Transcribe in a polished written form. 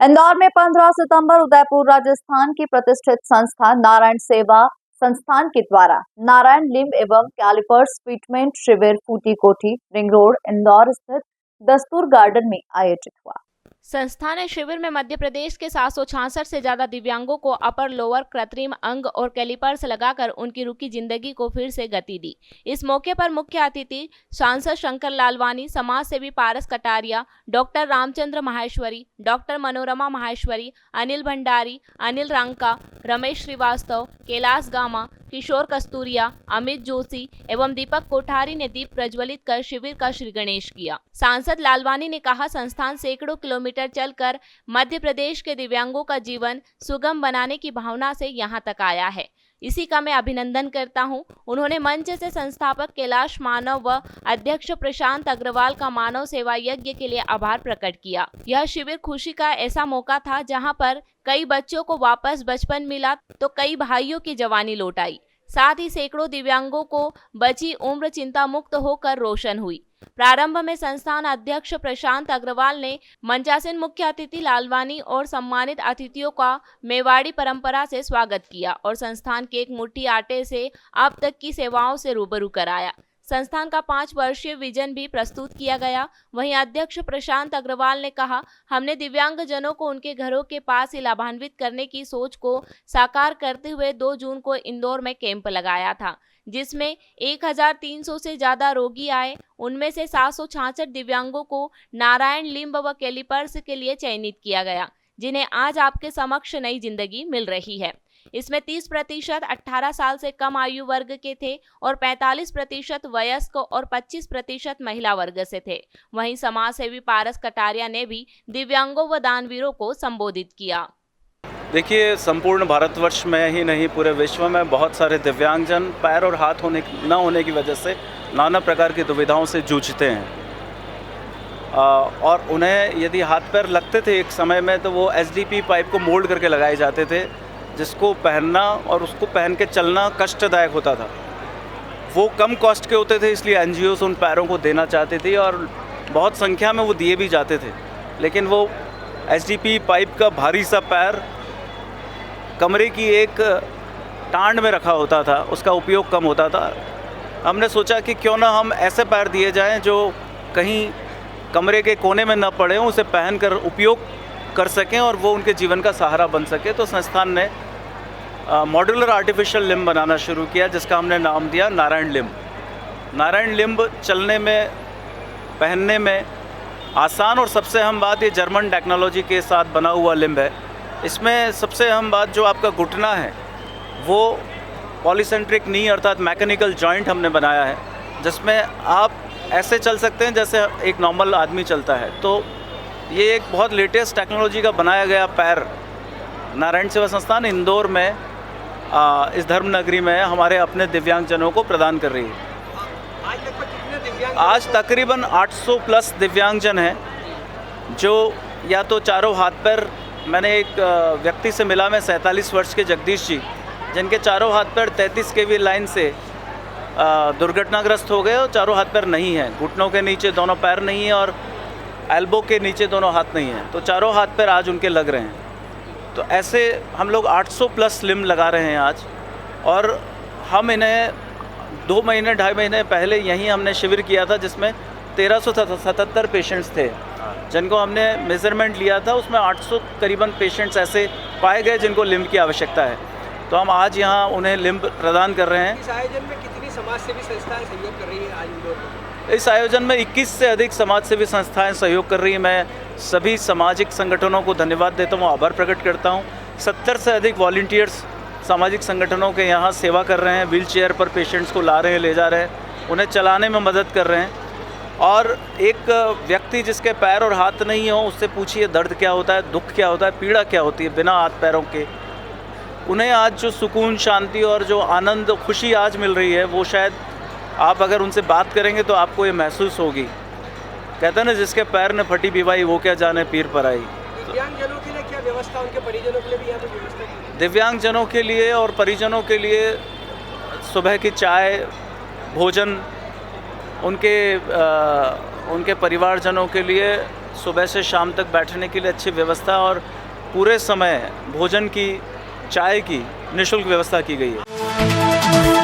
इंदौर में 15 सितंबर उदयपुर राजस्थान की प्रतिष्ठित संस्था नारायण सेवा संस्थान के द्वारा नारायण लिम्ब एवं कैलिपर्स ट्रीटमेंट शिविर फूटी कोठी रिंग रोड इंदौर स्थित दस्तूर गार्डन में आयोजित हुआ। संस्था ने शिविर में मध्य प्रदेश के 766 से ज्यादा दिव्यांगों को अपर लोअर कृत्रिम अंग और कैलिपर्स लगाकर उनकी रुकी जिंदगी को फिर से गति दी। इस मौके पर मुख्य अतिथि सांसद शंकर लालवानी, समाज सेवी पारस कटारिया, डॉक्टर रामचंद्र माहेश्वरी, डॉक्टर मनोरमा माहेश्वरी, अनिल भंडारी, अनिल रंका, रमेश श्रीवास्तव, कैलाश गामा, किशोर कस्तूरिया, अमित जोशी एवं दीपक कोठारी ने दीप प्रज्वलित कर शिविर का श्री गणेश किया। सांसद लालवानी ने कहा, संस्थान सैकड़ों किलोमीटर चलकर मध्य प्रदेश के दिव्यांगों का जीवन सुगम बनाने की भावना से यहां तक आया है। इसी का मैं अभिनंदन करता हूं। उन्होंने मंच से संस्थापक कैलाश मानव व अध्यक्ष प्रशांत अग्रवाल का मानव सेवा यज्ञ के लिए आभार प्रकट किया। यह शिविर खुशी का ऐसा मौका था जहां पर कई बच्चों को वापस बचपन मिला तो कई भाइयों की जवानी लौट आई। साथ ही सैकड़ों दिव्यांगों को बची उम्र चिंता मुक्त होकर रोशन हुई। प्रारंभ में संस्थान अध्यक्ष प्रशांत अग्रवाल ने मंचासीन मुख्य अतिथि लालवानी और सम्मानित अतिथियों का मेवाड़ी परंपरा से स्वागत किया और संस्थान के एक मुट्ठी आटे से अब तक की सेवाओं से रूबरू कराया। संस्थान का 5 वर्षीय विजन भी प्रस्तुत किया गया। वहीं अध्यक्ष प्रशांत अग्रवाल ने कहा, हमने दिव्यांगजनों को उनके घरों के पास ही लाभान्वित करने की सोच को साकार करते हुए 2 जून को इंदौर में कैंप लगाया था, जिसमें 1300 से ज्यादा रोगी आए। उनमें से 766 दिव्यांगों को नारायण लिम्ब व कैलिपर्स के लिए चयनित किया गया, जिन्हें आज आपके समक्ष नई जिंदगी मिल रही है। इसमें 30% 18 साल से कम आयु वर्ग के थे और 45% वयस्क और 25% महिला वर्ग से थे। वहीं समाज सेवी पारस कटारिया ने भी दिव्यांगों व दानवीरों को संबोधित किया। देखिए, संपूर्ण भारतवर्ष में ही नहीं पूरे विश्व में बहुत सारे दिव्यांगजन पैर और हाथ न होने की वजह से नाना प्रकार की दुविधाओं से जूझते हैं और उन्हें यदि हाथ पैर लगते थे एक समय में तो वो एसडीपी पाइप को मोल्ड करके लगाए जाते थे, जिसको पहनना और उसको पहन के चलना कष्टदायक होता था। वो कम कॉस्ट के होते थे, इसलिए एनजीओ उन पैरों को देना चाहती थी और बहुत संख्या में वो दिए भी जाते थे। लेकिन वो एसडीपी पाइप का भारी सा पैर कमरे की एक टांड में रखा होता था, उसका उपयोग कम होता था। हमने सोचा कि क्यों ना हम ऐसे पैर दिए जाएं जो कहीं कमरे के कोने में न पड़े हों, उसे पहनकर उपयोग कर सकें और वो उनके जीवन का सहारा बन सके। तो संस्थान ने मॉड्यूलर आर्टिफिशियल लिम्ब बनाना शुरू किया, जिसका हमने नाम दिया नारायण लिम्ब। नारायण लिम्ब चलने में, पहनने में आसान और सबसे अहम बात, ये जर्मन टेक्नोलॉजी के साथ बना हुआ लिम्ब है। इसमें सबसे अहम बात जो आपका घुटना है वो पॉलीसेंट्रिक नी अर्थात मैकेनिकल जॉइंट हमने बनाया है, जिसमें आप ऐसे चल सकते हैं जैसे एक नॉर्मल आदमी चलता है। तो ये एक बहुत लेटेस्ट टेक्नोलॉजी का बनाया गया पैर नारायण सेवा संस्थान इंदौर में इस धर्म नगरी में हमारे अपने दिव्यांगजनों को प्रदान कर रही है। आज लगभग कितने दिव्यांग? आज तकरीबन 800 प्लस दिव्यांगजन हैं, जो या तो चारों हाथ पैर, मैंने एक व्यक्ति से मिला मैं 47 वर्ष के जगदीश जी, जिनके चारों हाथ पैर 33 kV लाइन से दुर्घटनाग्रस्त हो गए और चारों हाथ पैर नहीं हैं। घुटनों के नीचे दोनों पैर नहीं है और एल्बो के नीचे दोनों हाथ नहीं हैं, तो चारों हाथ पैर आज उनके लग रहे हैं। तो ऐसे हम लोग 800 प्लस लिम्ब लगा रहे हैं आज। और हम इन्हें 2 महीने 2.5 महीने पहले यहीं हमने शिविर किया था, जिसमें 1377 पेशेंट्स थे, जिनको हमने मेजरमेंट लिया था। उसमें 800 करीबन पेशेंट्स ऐसे पाए गए जिनको लिम्ब की आवश्यकता है। तो हम आज यहाँ उन्हें लिम्ब प्रदान कर रहे हैं। इस आयोजन में कितनी समाज सेवी संस्थाएं सहयोग कर रही हैं आज इंदौर में? इस आयोजन में 21 से अधिक समाज सेवी संस्थाएं सहयोग कर रही हैं। मैं सभी सामाजिक संगठनों को धन्यवाद देता हूँ, आभार प्रकट करता हूँ। 70 से अधिक वॉलंटियर्स सामाजिक संगठनों के यहाँ सेवा कर रहे हैं, व्हील चेयर पर पेशेंट्स को ला रहे हैं, ले जा रहे हैं, उन्हें चलाने में मदद कर रहे हैं। और एक व्यक्ति जिसके पैर और हाथ नहीं हो, उससे पूछिए दर्द क्या होता है, दुख क्या होता है, पीड़ा क्या होती है बिना हाथ पैरों के। उन्हें आज जो सुकून, शांति और जो आनंद, खुशी आज मिल रही है, वो शायद आप अगर उनसे बात करेंगे तो आपको ये महसूस होगी। कहते हैं ना, जिसके पैर ने फटी बीवाई वो क्या जाने पीर पर आई। दिव्यांगजनों के लिए क्या व्यवस्था, उनके परिजनों के लिए भी यहाँ पे व्यवस्था की? दिव्यांगजनों के लिए और परिजनों के लिए सुबह की चाय, भोजन, उनके परिवारजनों के लिए सुबह से शाम तक बैठने के लिए अच्छी व्यवस्था और पूरे समय भोजन की, चाय की निःशुल्क व्यवस्था की गई है।